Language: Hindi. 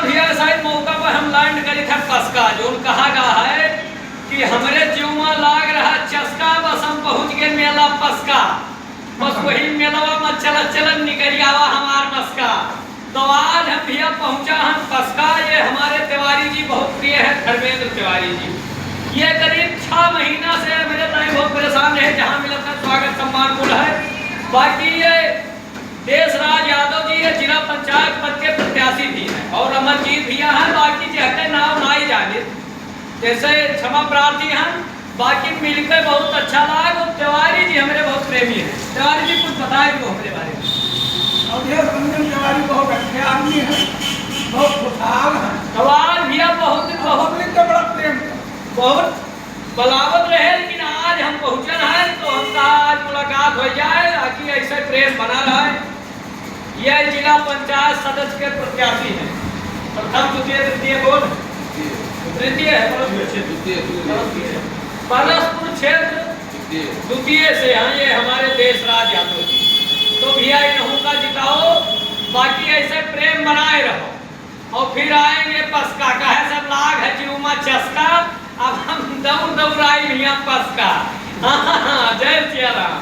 भैया शायद मौका पर हम लैंड करी था पसका जो कहा गया है कि हमरे जीवा लाग रहा चस्का, बस हम पहुंच गए मेला पसका, बस वही मेलवा में चलन निकल आवा हमार मस्का। तो आज हम भैया पहुंचा हम पसका। ये हमारे तिवारी जी बहुत प्रिय है, धर्मेंद्र तिवारी जी। ये करीब 6 महीना से मेरे लाइन बहुत परेशान रहे, जहाँ मिला था स्वागत सम्मान पूर्ण है। बाकी ये देशराज यादव जी ये जिला पंचायत पद के प्रत्याशी भी हैं और अमरजीत भैया हैं। बाकी जैसे नाम ना ही जाने जैसे क्षमा प्रार्थी हैं। बाकी मिलकर बहुत अच्छा लगा। तिवारी जी हमारे बहुत प्रेमी हैं। तिवारी जी कुछ बताए जो हमारे बारे में। रंजन तिवारी बहुत अच्छे आदमी हैं, बहुत खुशहाल हैं। सवाल भैया बहुत पब्लिक का बड़ा प्रेम है, बहुत बलावत रहे। लेकिन आज हम पहुंचन है तो हमका आज मुलाकात हो जाए ताकि ऐसे प्रेम बना रहे। यह जिला पंचायत सदस्य के प्रत्याशी हैं। प्रथम द्वितीय तृतीय बोल तृतीय है परसपुर क्षेत्र द्वितीय से हैं ये हमारे देशराज यादव जी। तो भैया इन्हों का जिताओ, बाकी ऐसे प्रेम बनाए रहो और फिर आएंगे पसका। कहे सब लाग है जीवा चस्का, अब हम दौड़ आए भैया पसका। जय सिया राम।